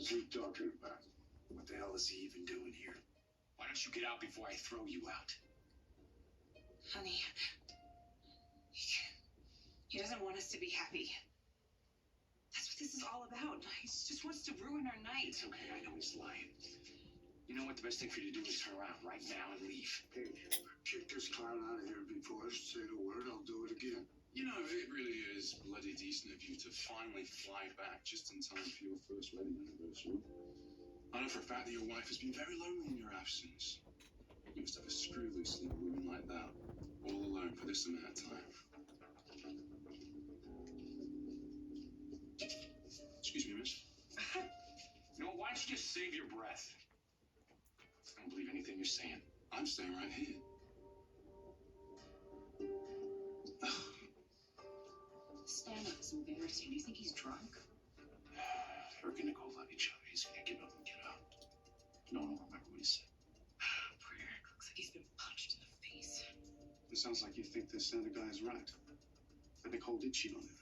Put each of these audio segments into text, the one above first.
What's he talking about? What the hell is he even doing here? Why don't you get out before I throw you out? Honey, he doesn't want us to be happy. That's what this is all about. He just wants to ruin our night. It's okay, I know he's lying. You know what? The best thing for you to do is turn around right now and leave. Hey, kick this clown out of here before I say the word. I'll do it again. You know, it really is bloody decent of you to finally fly back just in time for your first wedding anniversary. I know for a fact that your wife has been very lonely in your absence. You must have a screw loose leaving a woman like that, all alone for this amount of time. Excuse me, miss. You know, why don't you just save your breath? I don't believe anything you're saying. I'm staying right here. Stand up is embarrassing. Do you think he's drunk? Eric and Nicole love each other. He's gonna get up and get out. No one will remember what he said. Poor Eric looks like he's been punched in the face. It sounds like you think this Santa guy is right. That Nicole did cheat on him.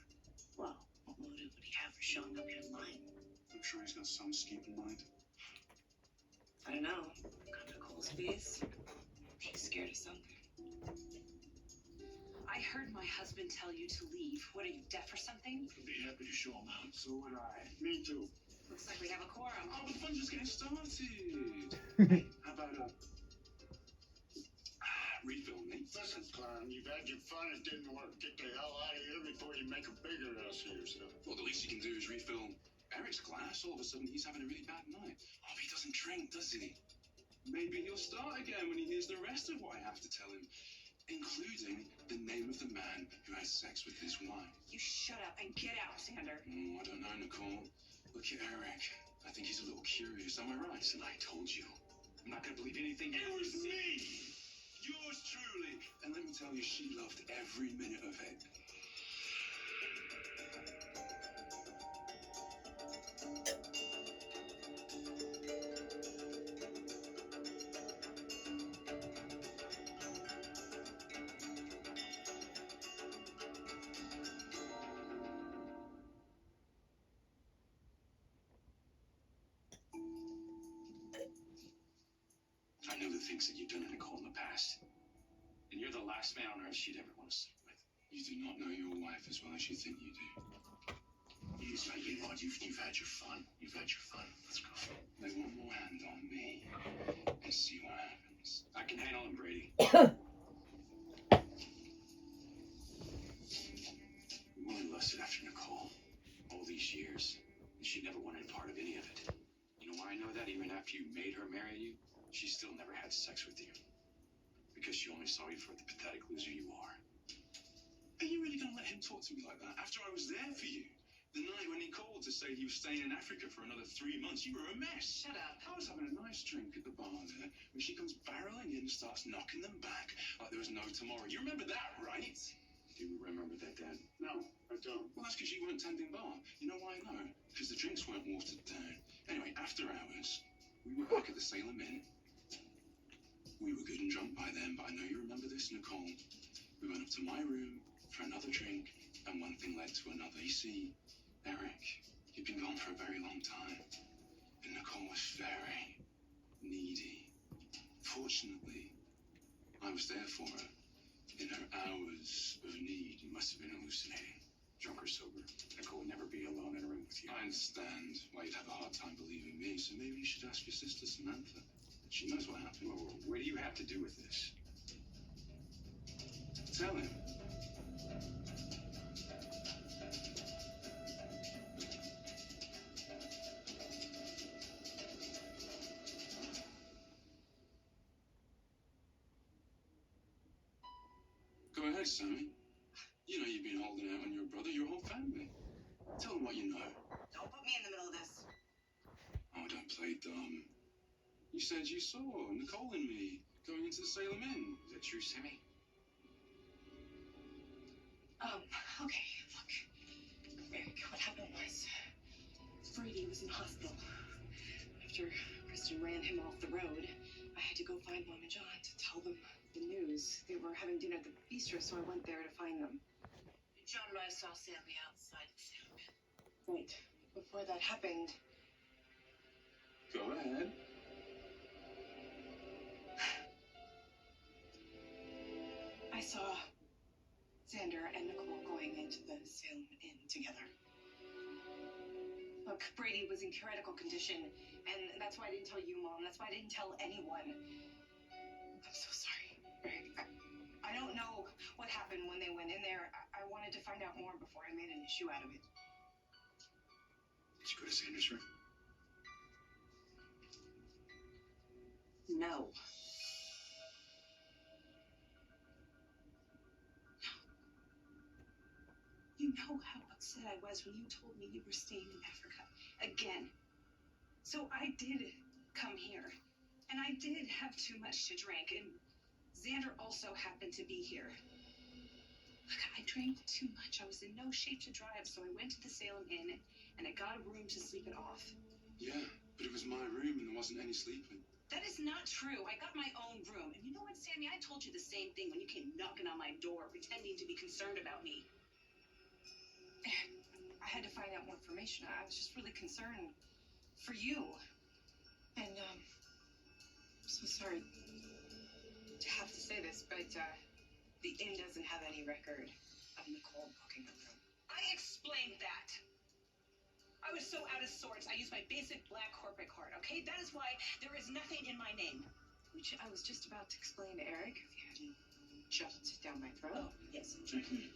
Well, what motive would he have for showing up here lying? I'm sure he's got some scheme in mind. I don't know. Got Nicole's face. She's scared of something. I heard my husband tell you to leave. What, are you deaf or something? I'd be happy to show him out. So would I. Me too. Looks like we have a quorum. Oh, the fun's just getting started. How about refill, Nate? Listen, clown, you've had your fun. It didn't work. Get the hell out of here before you make a bigger ass of yourself. Well, the least you can do is refill Eric's glass. All of a sudden, he's having a really bad night. Oh, he doesn't drink, does he? Maybe he'll start again when he hears the rest of what I have to tell him, including the name of the man who had sex with his wife. You shut up and get out, Sander. Oh, I don't know, Nicole. Look at Eric. I think he's a little curious. Am I right? And I told you. I'm not gonna believe anything. It was me! Yours truly. And let me tell you, she loved every minute of it. I know the things that you've done to Nicole in the past. And you're the last man on earth she'd ever want to sleep with. You do not know your wife as well as you think you do. You know what? You've had your fun. You've had your fun. Let's go. Lay one more hand on me and see what happens. I can handle him, Brady. We only lusted after Nicole all these years, and she never wanted a part of any of it. You know why I know that? Even after you made her marry you, she still never had sex with you. Because she only saw you for the pathetic loser you are. Are you really going to let him talk to me like that after I was there for you? The night when he called to say he was staying in Africa for another 3 months, you were a mess. Shut up. I was having a nice drink at the bar there when she comes barreling in and starts knocking them back like there was no tomorrow. You remember that, right? Do you remember that, Dad? No, I don't. Well, that's because you weren't tending bar. You know why I know? Because the drinks weren't watered down. Anyway, after hours, we were back at the Salem Inn. We were good and drunk by then, but I know you remember this, Nicole. We went up to my room for another drink, and one thing led to another. You see, Eric, you'd been gone for a very long time, and Nicole was very needy. Fortunately, I was there for her in her hours of need. You must have been hallucinating. Drunk or sober. Nicole would never be alone in a room with you. I understand why you'd have a hard time believing me, so maybe you should ask your sister Samantha. She knows what happened. Whoa, what do you have to do with this? Tell him. Go ahead, Sammy. You know you've been holding out on your brother, your whole family. Tell him what you know. Don't put me in the middle of this. Oh, don't play dumb. You said you saw Nicole and me going into the Salem Inn. Is that true, Sammy? Okay, look. Eric, what happened was Brady was in hospital. After Kristen ran him off the road, I had to go find Mom and John to tell them the news. They were having dinner at the bistro, so I went there to find them. John and I saw Sammy outside the Salem Inn. Right. Before that happened, Go ahead. I saw Xander and Nicole going into the Salem Inn together. Look, Brady was in critical condition, and that's why I didn't tell you, Mom. That's why I didn't tell anyone. I'm so sorry. I don't know what happened when they went in there. I wanted to find out more before I made an issue out of it. Did you go to Xander's room? No. You know how upset I was when you told me you were staying in Africa again. So I did come here, and I did have too much to drink, and Xander also happened to be here. Look, I drank too much. I was in no shape to drive, so I went to the Salem Inn, and I got a room to sleep it off. Yeah, but it was my room and there wasn't any sleeping. That is not true. I got my own room. And you know what, Sammy? I told you the same thing when you came knocking on my door, pretending to be concerned about me. I had to find out more information. I was just really concerned for you. And, I'm so sorry to have to say this, but, the inn doesn't have any record of Nicole booking a room. I explained that. I was so out of sorts. I used my basic black corporate card, okay? That is why there is nothing in my name. Which I was just about to explain to Eric if you hadn't shoved it down my throat. Oh, yes, I'm sorry.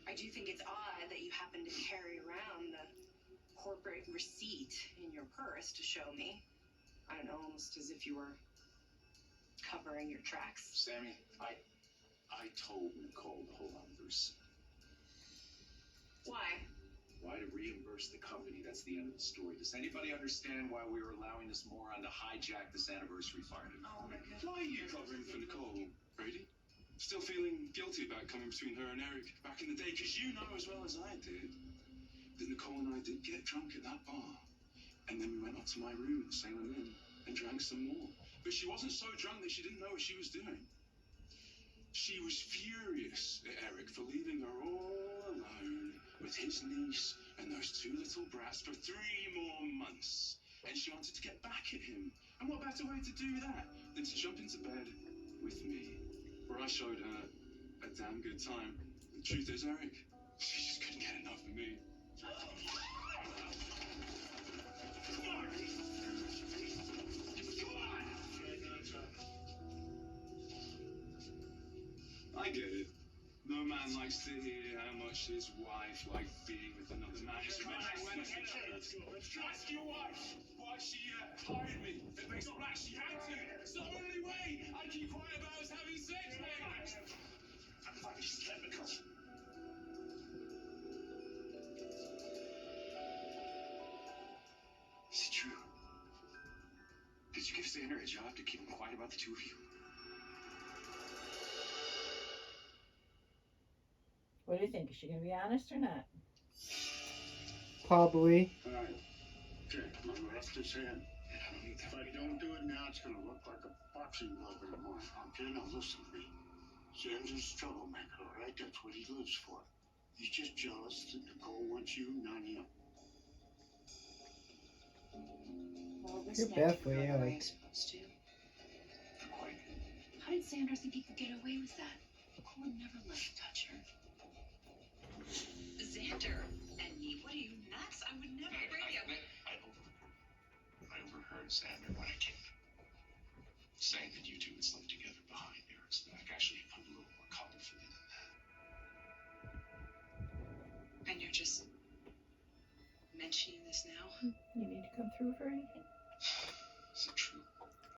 I do think it's odd that you happen to carry around the corporate receipt in your purse to show me. I don't know, almost as if you were covering your tracks. Sammy, I told Nicole to hold on to the receipt. Why? Why to reimburse the company? That's the end of the story. Does anybody understand why we were allowing this moron to hijack this anniversary party? Oh my God. Why are you covering for Nicole, Brady? Still feeling guilty about coming between her and Eric back in the day, because you know as well as I did that Nicole and I did get drunk at that bar. And then we went up to my room at the Salem Inn and drank some more. But she wasn't so drunk that she didn't know what she was doing. She was furious at Eric for leaving her all alone with his niece and those two little brats for 3 more months. And she wanted to get back at him. And what better way to do that than to jump into bed with me, where I showed her a damn good time. The truth is, Eric, she just couldn't get enough of me. I get it. No man likes to hear how much his wife liked being with another man. Ask your wife why she hired me. It makes it black. She had to. It's the only way I keep quiet about us having sex, man. I'm fucking skeptical. Is it true? Did you give Xander a job to keep him quiet about the two of you? What do you think? Is she going to be honest or not? Probably. All right. Okay, I'm gonna rest his hand. If I don't do it now, it's gonna look like a boxing glove in the morning. Okay, now listen to me. Xander's a troublemaker, all right? That's what he lives for. He's just jealous that Nicole wants you, not him. Well, this You're night bad didn't for go you, the way like- it's supposed to. Not quite. How did Xander think he could get away with that? Nicole would never let him touch her. Xander and me? What are you, nuts? I would never. Brady, I overheard Xander when I came saying that you two would sleep together behind Eric's back. Actually, he put a little more colorfully than that. And you're just mentioning this now? You need to come through for anything?